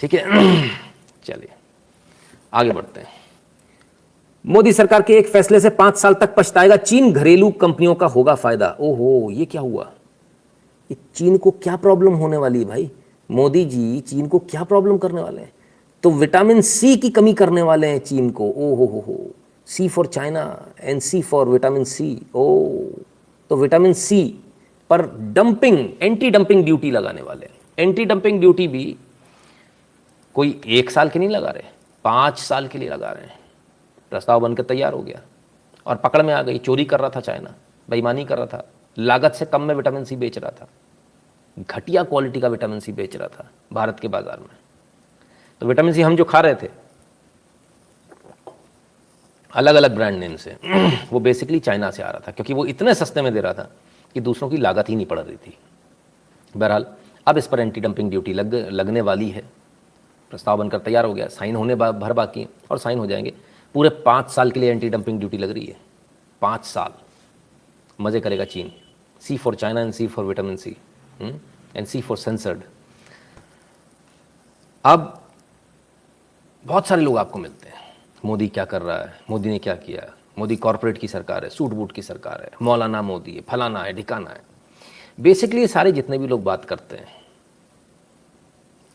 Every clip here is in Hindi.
ठीक है। चलिए आगे बढ़ते हैं। मोदी सरकार के एक फैसले से 5 साल तक पछताएगा चीन, घरेलू कंपनियों का होगा फायदा। ओहो, ये क्या हुआ? ये चीन को क्या प्रॉब्लम होने वाली है भाई? मोदी जी चीन को क्या प्रॉब्लम करने वाले हैं? तो विटामिन सी की कमी करने वाले हैं चीन को। ओ हो, C for China and C for vitamin C. ओ, तो विटामिन सी पर डंपिंग, एंटी डंपिंग ड्यूटी लगाने वाले हैं। एंटी डंपिंग ड्यूटी भी कोई 1 साल के नहीं लगा रहे, 5 साल के लिए लगा रहे हैं। प्रस्ताव बनकर तैयार हो गया और पकड़ में आ गई। चोरी कर रहा था चाइना, बेईमानी कर रहा था, लागत से कम में विटामिन सी बेच रहा था, घटिया क्वालिटी का विटामिन सी बेच रहा था भारत के बाजार में। तो विटामिन सी हम जो खा रहे थे अलग अलग ब्रांड नेम से, वो बेसिकली चाइना से आ रहा था, क्योंकि वो इतने सस्ते में दे रहा था कि दूसरों की लागत ही नहीं पड़ रही थी। बहरहाल अब इस पर एंटी डंपिंग ड्यूटी लगने वाली है। प्रस्ताव बनकर तैयार हो गया, साइन होने भर बाकी और साइन हो जाएंगे। पूरे 5 साल के लिए एंटी डंपिंग ड्यूटी लग रही है। 5 साल मज़े करेगा चीन। C for China and C for vitamin C and C for censored. अब बहुत सारे लोग आपको मिलते हैं, मोदी क्या कर रहा है, मोदी ने क्या किया, मोदी कॉरपोरेट की सरकार है, सूट बूट की सरकार है, मौलाना मोदी है, फलाना है, ढिकाना है। बेसिकली ये सारे जितने भी लोग बात करते हैं,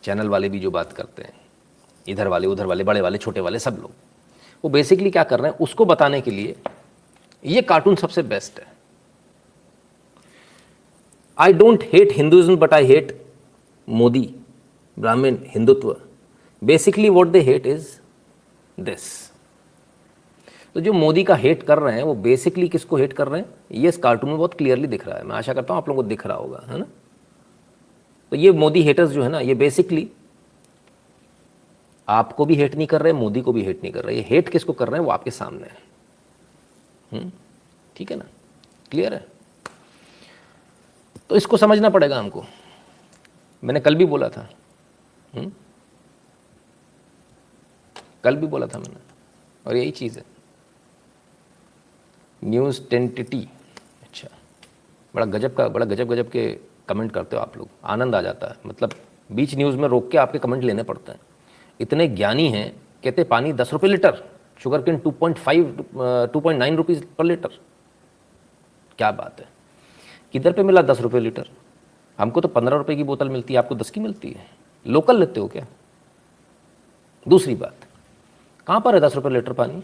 चैनल वाले भी जो बात करते हैं, इधर वाले उधर वाले, बड़े वाले छोटे वाले, सब लोग, वो बेसिकली क्या कर रहे हैं उसको बताने के लिए ये कार्टून सबसे बेस्ट है। I don't hate Hinduism but I hate Modi, Brahmin, Hindutva. Basically what they hate is this. तो जो मोदी का हेट कर रहे हैं वो बेसिकली किसको हेट कर रहे हैं, ये इस कार्टून में बहुत क्लियरली दिख रहा है। मैं आशा करता हूं आप लोगों को दिख रहा होगा, है ना। तो ये मोदी हेटर्स जो है ना, ये बेसिकली आपको भी हेट नहीं कर रहे, मोदी को भी हेट नहीं कर रहे। ये हेट किसको कर रहे हैं वो आपके सामने है। ठीक है ना, क्लियर है। तो इसको समझना पड़ेगा हमको। मैंने कल भी बोला था, कल भी बोला था मैंने, और यही चीज़ है। न्यूज़ टेंटिटी, अच्छा, बड़ा गजब के कमेंट करते हो आप लोग, आनंद आ जाता है। मतलब बीच न्यूज़ में रोक के आपके कमेंट लेने पड़ते हैं। इतने ज्ञानी हैं, कहते पानी 10 रुपये लीटर, शुगर केन 2.9 रुपीज़ पर लीटर। क्या बात है, किधर पे मिला 10 रुपये लीटर? हमको तो 15 रुपये की बोतल मिलती है, आपको 10 की मिलती है। लोकल लेते हो क्या? दूसरी बात, कहाँ पर है 10 रुपये लीटर पानी?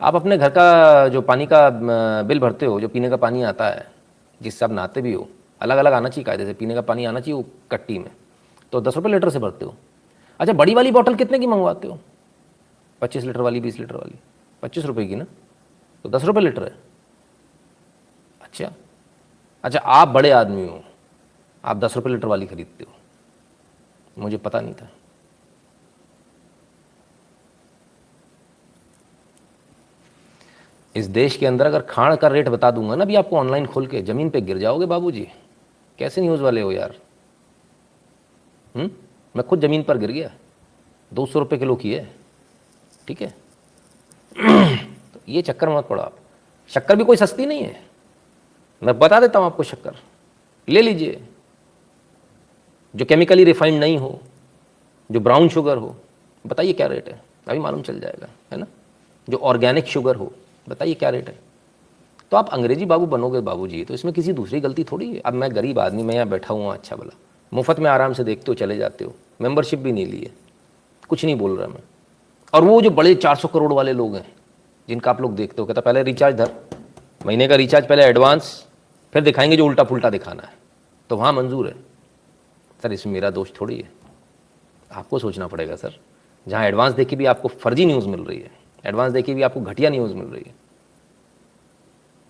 आप अपने घर का जो पानी का बिल भरते हो, जो पीने का पानी आता है, जिससे आप नहाते भी हो, अलग अलग आना चाहिए कायदे से, पीने का पानी आना चाहिए वो कट्टी में, तो 10 रुपये लीटर से भरते हो। अच्छा, बड़ी वाली बोतल कितने की मंगवाते हो? 25 लीटर वाली, 20 लीटर वाली, 25 रुपये की ना, तो 10 रुपये लीटर है। अच्छा, आप बड़े आदमी हो, आप 10 रुपये लीटर वाली खरीदते हो, मुझे पता नहीं था। इस देश के अंदर अगर खाण का रेट बता दूंगा ना भी आपको ऑनलाइन खोल के, ज़मीन पे गिर जाओगे बाबूजी। कैसे न्यूज़ वाले हो यार? मैं खुद ज़मीन पर गिर गया। 200 रुपये किलो की है, ठीक है। तो ये चक्कर में मत पड़ो आप। शक्कर भी कोई सस्ती नहीं है, मैं बता देता हूँ आपको। शक्कर ले लीजिए जो केमिकली रिफाइंड नहीं हो, जो ब्राउन शुगर हो, बताइए क्या रेट है, अभी मालूम चल जाएगा, है ना। जो ऑर्गेनिक शुगर हो, बताइए क्या रेट है। तो आप अंग्रेजी बाबू बनोगे बाबूजी, तो इसमें किसी दूसरी गलती थोड़ी है। अब मैं गरीब आदमी, मैं यहाँ बैठा हुआ, अच्छा भला मुफ्त में आराम से देखते हो, चले जाते हो, मेंबरशिप भी नहीं ली है, कुछ नहीं बोल रहा मैं। और वो जो बड़े 400 करोड़ वाले लोग हैं जिनका आप लोग देखते हो, कहता पहले रिचार्ज धर, महीने का रिचार्ज पहले एडवांस, फिर दिखाएंगे जो उल्टा पुल्टा दिखाना है, तो वहाँ मंजूर है। सर इसमें मेरा दोष थोड़ी है, आपको सोचना पड़ेगा सर। जहाँ एडवांस देखी भी आपको फर्जी न्यूज़ मिल रही है, एडवांस देखी भी आपको घटिया न्यूज़ मिल रही है,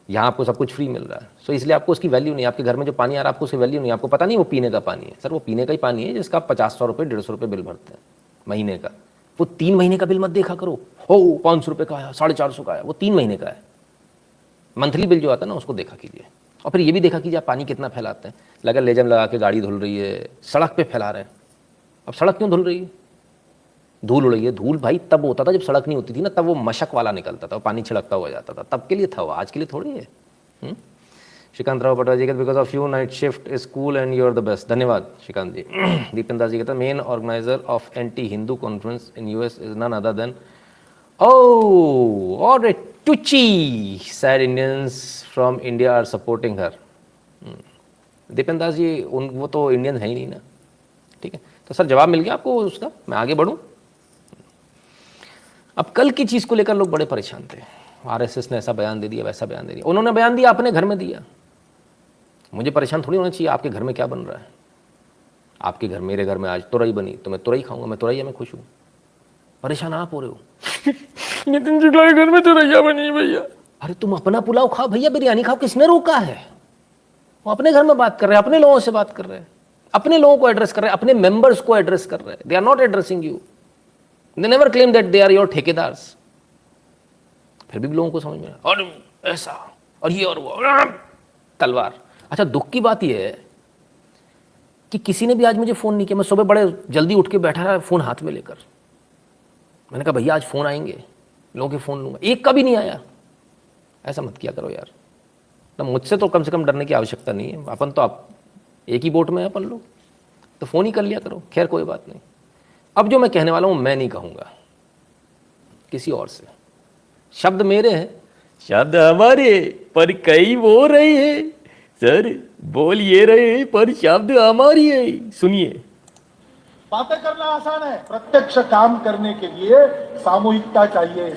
यहाँ आपको सब कुछ फ्री मिल रहा है। सो इसलिए आपको उसकी वैल्यू नहीं। आपके घर में जो पानी आ रहा है आपको उसकी वैल्यू नहीं, आपको पता नहीं वो पीने का पानी है। सर वो पीने का ही पानी है जिसका आप 50-100 रुपये 150 रुपये बिल भरते हैं महीने का। वो 3 महीने का बिल मत देखा करो, हो 500 रुपये का आया, 450 का आया, वो 3 महीने का है। मंथली बिल जो आता है ना उसको देखा कीजिए, और फिर ये भी देखा कीजिए आप पानी कितना फैलाते हैं। लगा लेजम लगा के गाड़ी धुल रही है, सड़क पे फैला रहे हैं। अब सड़क क्यों धुल रही है? धूल उड़ रही है। धूल भाई तब होता था जब सड़क नहीं होती थी ना, तब वो मशक वाला निकलता था, वो पानी छिड़कता हुआ जाता था, तब के लिए था वो, आज के लिए थोड़ी है। Shrikant Rao Patwaji, because of you night shift is cool and you are the best. धन्यवाद श्रीकांत जी। दीपेंद्र दास जी कहता है main organizer of anti Hindu conference in US is none other than और टुची sad Indians from India are supporting her. Dipendra Das ji वो तो इंडियन है ही नहीं ना, ठीक है। तो सर जवाब मिल गया आपको उसका, मैं आगे बढ़ूं। अब कल की चीज़ को लेकर लोग बड़े परेशान थे, आरएसएस ने ऐसा बयान दे दिया, वैसा बयान दे दिया। उन्होंने बयान दिया, अपने घर में दिया, मुझे परेशान थोड़ी होना चाहिए आपके घर में क्या बन रहा है। आपके घर, मेरे घर में आज तुरई बनी तो मैं तुरई खाऊंगा, मैं तुरैया में खुश हूँ। परेशान आप हो रहे हो नितिन जी के घर में तुरैया बनी भैया। अरे तुम अपना पुलाव खाओ भैया, बिरयानी खाओ, किसने रोका है। वो अपने घर में बात कर रहे हैं, अपने लोगों से बात कर रहे हैं, अपने लोगों को एड्रेस कर रहे हैं, अपने मेंबर्स को एड्रेस कर रहे हैं। They are not addressing you, they never claim that they are your ठेकेदार्स। फिर भी लोगों को समझ में और ऐसा और ये और वो तलवार। अच्छा दुख की बात यह है कि किसी ने भी आज मुझे फ़ोन नहीं किया। मैं सुबह बड़े जल्दी उठ के बैठा रहा, फ़ोन हाथ में लेकर। मैंने कहा भैया आज फ़ोन आएंगे, लोगों के फ़ोन लूँगा, एक का भी नहीं आया। ऐसा मत किया करो यार ना, मुझसे तो कम से कम डरने की आवश्यकता नहीं है। अपन तो आप एक ही बोट में है अपन लोग, तो फ़ोन ही कर लिया करो। खैर कोई बात नहीं। अब जो मैं कहने वाला हूँ मैं नहीं कहूँगा, किसी और से। शब्द मेरे हैं, शब्द हमारे, पर कई वो रहे हैं सर, बोल ये रहे हैं पर शब्द हमारी है। सुनिए, बातें करना आसान है, प्रत्यक्ष काम करने के लिए सामूहिकता चाहिए।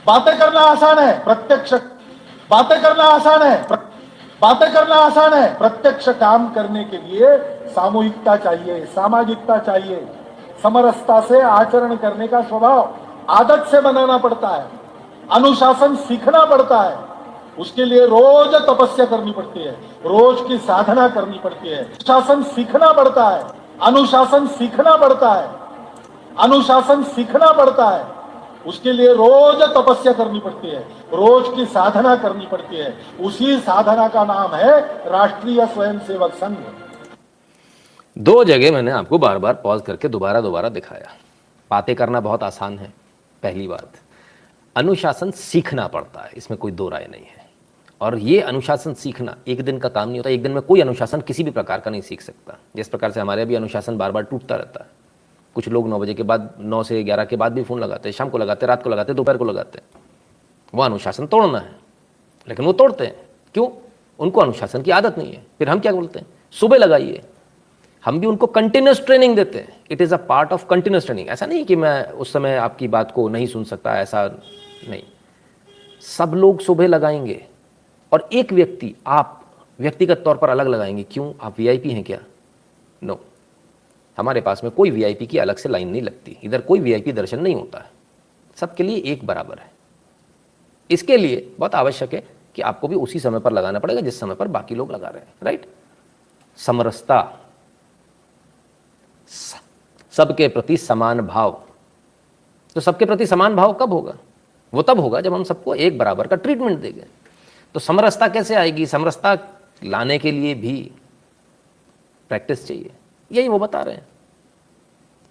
बातें करना आसान है, बातें करना आसान है, बातें करना आसान है, प्रत्यक्ष काम करने के लिए सामूहिकता चाहिए, सामाजिकता चाहिए। समरसता से आचरण करने का स्वभाव आदत से बनाना पड़ता है, अनुशासन सीखना पड़ता है। उसके लिए रोज तपस्या करनी पड़ती है, रोज की साधना करनी पड़ती है। अनुशासन सीखना पड़ता है, अनुशासन सीखना पड़ता है, अनुशासन सीखना पड़ता है। उसके लिए रोज तपस्या करनी पड़ती है, रोज की साधना करनी पड़ती है। उसी साधना का नाम है राष्ट्रीय स्वयंसेवक संघ। दो जगह मैंने आपको बार बार पॉज करके दोबारा दिखाया। बातें करना बहुत आसान है, पहली बात। अनुशासन सीखना पड़ता है, इसमें कोई दो राय नहीं है। और ये अनुशासन सीखना एक दिन का काम नहीं होता। एक दिन में कोई अनुशासन किसी भी प्रकार का नहीं सीख सकता। जिस प्रकार से हमारे भी अनुशासन बार बार टूटता रहता है। कुछ लोग 9 बजे के बाद, 9 से 11 के बाद भी फ़ोन लगाते हैं, शाम को लगाते हैं, रात को लगाते हैं, दोपहर को लगाते हैं। वो अनुशासन तोड़ना है, लेकिन वो तोड़ते हैं। क्यों? उनको अनुशासन की आदत नहीं है। फिर हम क्या बोलते हैं, सुबह लगाइए। हम भी उनको कंटिन्यूस ट्रेनिंग देते हैं। It is a part of continuous training. ऐसा नहीं कि मैं उस समय आपकी बात को नहीं सुन सकता, ऐसा नहीं। सब लोग सुबह लगाएंगे और एक व्यक्ति, आप व्यक्तिगत तौर पर अलग लगाएंगे। क्यों? आप वीआईपी हैं क्या? नो, हमारे पास में कोई वीआईपी की अलग से लाइन नहीं लगती। इधर कोई वीआईपी दर्शन नहीं होता है, सबके लिए एक बराबर है। इसके लिए बहुत आवश्यक है कि आपको भी उसी समय पर लगाना पड़ेगा जिस समय पर बाकी लोग लगा रहे हैं। राइट? समरसता, सबके प्रति समान भाव। तो सबके प्रति समान भाव कब होगा? वो तब होगा जब हम सबको एक बराबर का ट्रीटमेंट देंगे। तो समरसता कैसे आएगी? समरसता लाने के लिए भी प्रैक्टिस चाहिए, यही वो बता रहे हैं।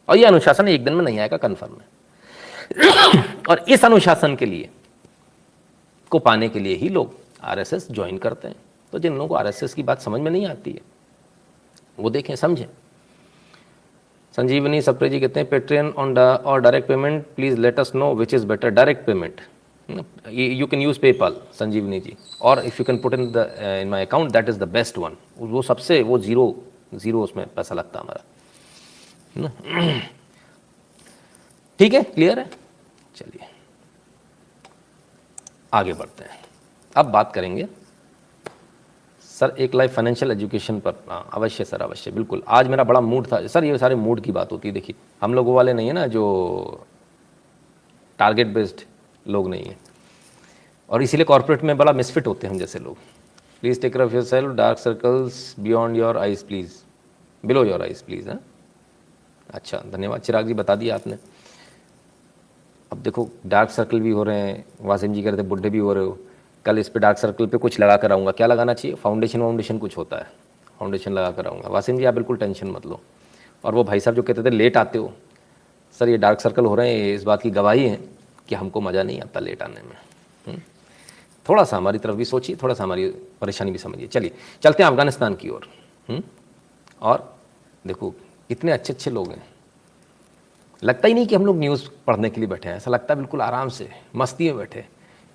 और ये अनुशासन एक दिन में नहीं आएगा, कन्फर्म है। और इस अनुशासन के लिए को पाने के लिए ही लोग आरएसएस ज्वाइन करते हैं। तो जिन लोगों को आरएसएस की बात समझ में नहीं आती है वो देखें, समझें। संजीवनी सप्रे जी कहते हैं पेट्रियन ऑन और direct payment, please let us know which is better. Direct payment, you can use PayPal, संजीवनी जी, और if you can put in my account, that is the best one. वो सबसे, वो जीरो उसमें पैसा लगता हमारा। ठीक है, क्लियर है? चलिए आगे बढ़ते हैं। अब बात करेंगे सर एक लाइफ फाइनेंशियल एजुकेशन पर। अवश्य सर, अवश्य, बिल्कुल। आज मेरा बड़ा मूड था सर। ये सारे मूड की बात होती है। देखिए हम लोग वो वाले नहीं है ना जो टारगेट बेस्ड लोग नहीं है, और इसीलिए कॉर्पोरेट में बड़ा मिसफिट होते हैं हम जैसे लोग। Please take care of yourself, dark circles beyond your eyes please, below your eyes please. हाँ, अच्छा, धन्यवाद चिराग जी, बता दिया आपने। अब देखो डार्क सर्कल भी हो रहे हैं, वासिम जी कह रहे थे बुढ़े भी हो रहे हो। कल इस पे डार्क सर्कल पे कुछ लगा कर आऊँगा। क्या लगाना चाहिए? फाउंडेशन कुछ होता है, फाउंडेशन लगा कर आऊँगा। वासिम जी आप बिल्कुल टेंशन मत लो। और वो भाई साहब जो कहते थे लेट आते हो, सर ये डार्क सर्कल हो रहे हैं, इस बात की गवाही है कि हमको मज़ा नहीं आता लेट आने में। थोड़ा सा हमारी तरफ भी सोचिए, थोड़ा सा हमारी परेशानी भी समझिए। चलिए चलते हैं अफगानिस्तान की ओर। और देखो कितने अच्छे अच्छे लोग हैं, लगता ही नहीं कि हम लोग न्यूज़ पढ़ने के लिए बैठे हैं, ऐसा लगता है बिल्कुल आराम से मस्ती में बैठे।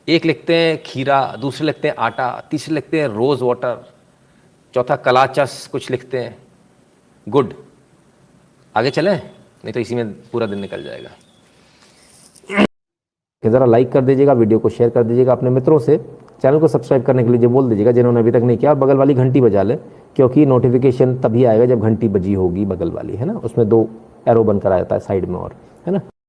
एक लिखते हैं खीरा, दूसरे लिखते हैं आटा, तीसरे लिखते हैं रोज़ वाटर, चौथा कलाचस कुछ लिखते हैं। गुड, आगे चलें, नहीं तो इसी में पूरा दिन निकल जाएगा। ज़रा लाइक कर दीजिएगा, वीडियो को शेयर कर दीजिएगा अपने मित्रों से, चैनल को सब्सक्राइब करने के लिए जो बोल दीजिएगा जिन्होंने अभी तक नहीं किया, और बगल वाली घंटी बजा लें, क्योंकि नोटिफिकेशन तभी आएगा जब घंटी बजी होगी बगल वाली, है ना, उसमें 2 एरो बनकर आ जाता है साइड में, और है ना।